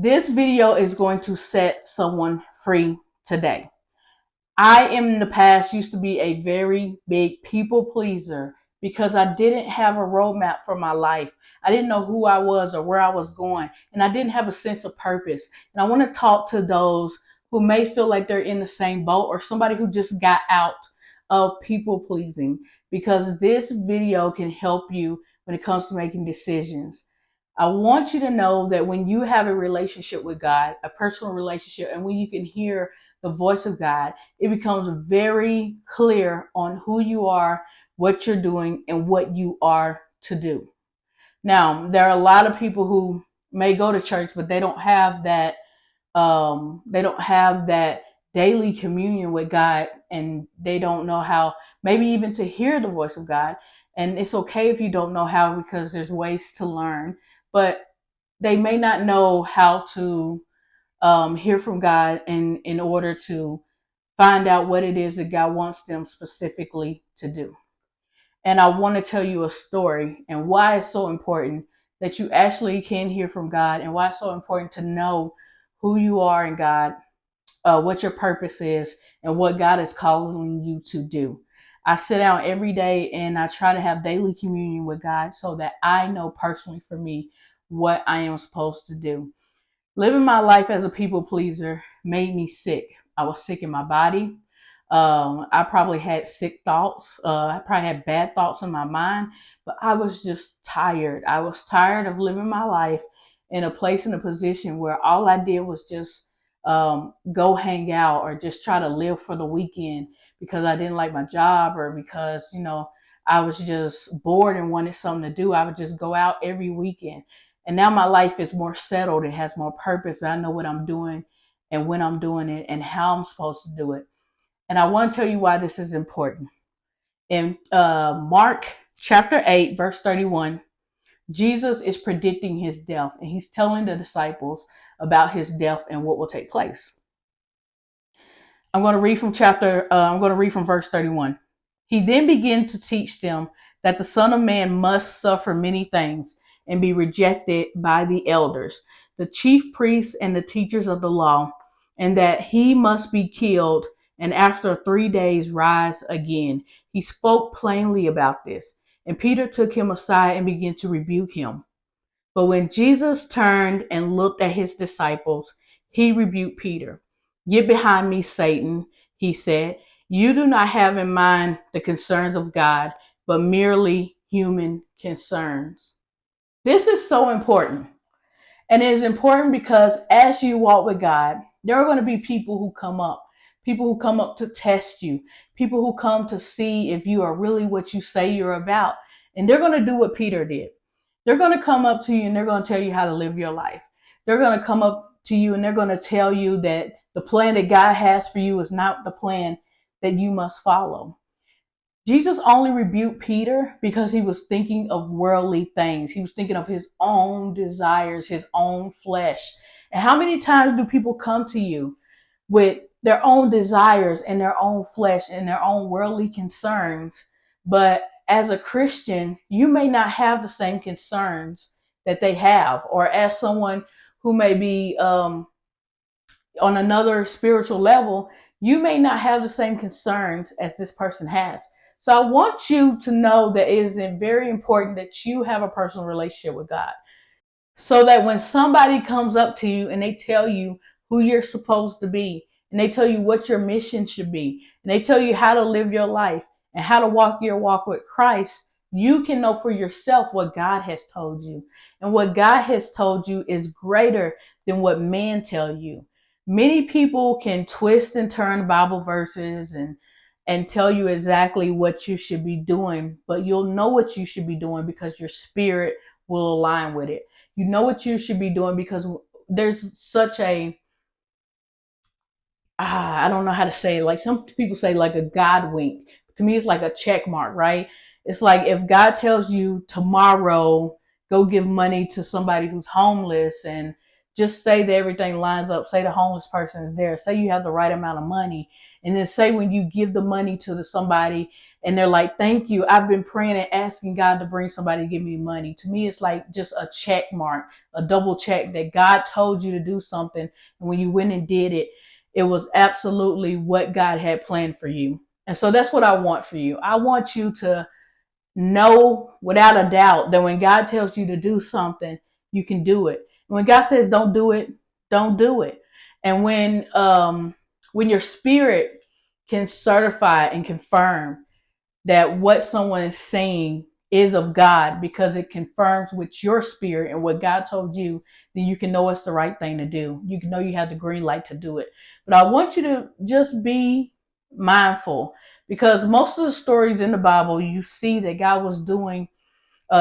This video is going to set someone free today. I in the past used to be a very big people pleaser because I didn't have a roadmap for my life. I didn't know who I was or where I was going, and I didn't have a sense of purpose. And I want to talk to those who may feel like they're in the same boat or somebody who just got out of people pleasing, because this video can help you when it comes to making decisions. I want you to know that when you have a relationship with God, a personal relationship, and when you can hear the voice of God, it becomes very clear on who you are, what you're doing, and what you are to do. Now, there are a lot of people who may go to church, but they don't have that. They don't have that daily communion with God, and they don't know how, maybe even to hear the voice of God. And it's okay if you don't know how, because there's ways to learn. But they may not know how to hear from God in order to find out what it is that God wants them specifically to do. And I want to tell you a story and why it's so important that you actually can hear from God, and why it's so important to know who you are in God, what your purpose is, and what God is calling you to do. I sit down every day and I try to have daily communion with God so that I know personally for me what I am supposed to do. Living my life as a people pleaser made me sick. I was sick in my body. I probably had sick thoughts. I probably had bad thoughts in my mind, but I was just tired. I was tired of living my life in a place, in a position where all I did was just go hang out or just try to live for the weekend because I didn't like my job, or because, I was just bored and wanted something to do. I would just go out every weekend. And now my life is more settled. It has more purpose. I know what I'm doing and when I'm doing it and how I'm supposed to do it. And I want to tell you why this is important. In Mark chapter 8, verse 31, Jesus is predicting his death, and he's telling the disciples about his death and what will take place. I'm going to read from verse 31. He then began to teach them that the Son of Man must suffer many things and be rejected by the elders, the chief priests, and the teachers of the law, and that he must be killed and after 3 days rise again. He spoke plainly about this, and Peter took him aside and began to rebuke him. But when Jesus turned and looked at his disciples, he rebuked Peter. Get behind me, Satan, he said. You do not have in mind the concerns of God, but merely human concerns. This is so important. And it is important because as you walk with God, there are going to be people who come up to test you, people who come to see if you are really what you say you're about. And they're going to do what Peter did. They're going to come up to you and they're going to tell you how to live your life. They're going to come up to you and they're going to tell you that the plan that God has for you is not the plan that you must follow. Jesus only rebuked Peter because he was thinking of worldly things. He was thinking of his own desires, his own flesh. And how many times do people come to you with their own desires and their own flesh and their own worldly concerns? But as a Christian, you may not have the same concerns that they have, or as someone who may be on another spiritual level, you may not have the same concerns as this person has. So I want you to know that it is very important that you have a personal relationship with God, so that when somebody comes up to you and they tell you who you're supposed to be, and they tell you what your mission should be, and they tell you how to live your life and how to walk your walk with Christ, you can know for yourself what God has told you. And what God has told you is greater than what man tell you. Many people can twist and turn Bible verses and tell you exactly what you should be doing, but you'll know what you should be doing because your spirit will align with it. You know what you should be doing because there's such a, I don't know how to say it. Like some people say like a God wink. To me, it's like a check mark, right? It's like if God tells you tomorrow, go give money to somebody who's homeless, and just say that everything lines up. Say the homeless person is there. Say you have the right amount of money. And then say when you give the money to somebody and they're like, thank you. I've been praying and asking God to bring somebody to give me money. To me, it's like just a check mark, a double check that God told you to do something. And when you went and did it, it was absolutely what God had planned for you. And so that's what I want for you. I want you to know without a doubt that when God tells you to do something, you can do it. And when God says don't do it, don't do it. And when your spirit can certify and confirm that what someone is saying is of God because it confirms with your spirit and what God told you, then you can know it's the right thing to do. You can know you have the green light to do it. But I want you to just be mindful because most of the stories in the Bible, you see that God was doing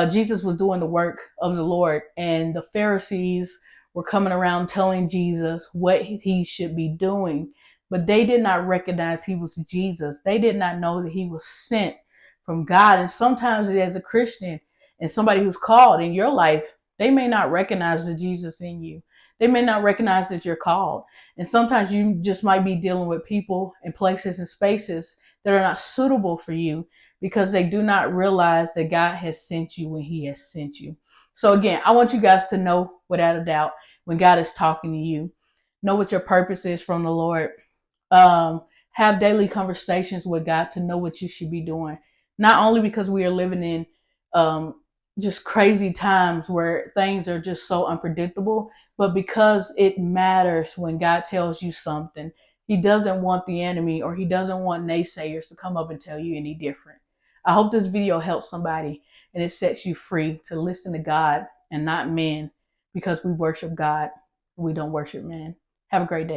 Jesus was doing the work of the Lord, and the Pharisees were coming around telling Jesus what he should be doing, but they did not recognize he was Jesus. They did not know that he was sent from God. And sometimes, as a Christian and somebody who's called in your life, they may not recognize the Jesus in you. They may not recognize that you're called. And sometimes you just might be dealing with people and places and spaces that are not suitable for you because they do not realize that God has sent you when he has sent you. So again, I want you guys to know without a doubt when God is talking to you, know what your purpose is from the Lord. Have daily conversations with God to know what you should be doing. Not only because we are living in just crazy times where things are just so unpredictable, but because it matters when God tells you something. He doesn't want the enemy or he doesn't want naysayers to come up and tell you any different. I hope this video helps somebody and it sets you free to listen to God and not men because we worship God. We don't worship men. Have a great day.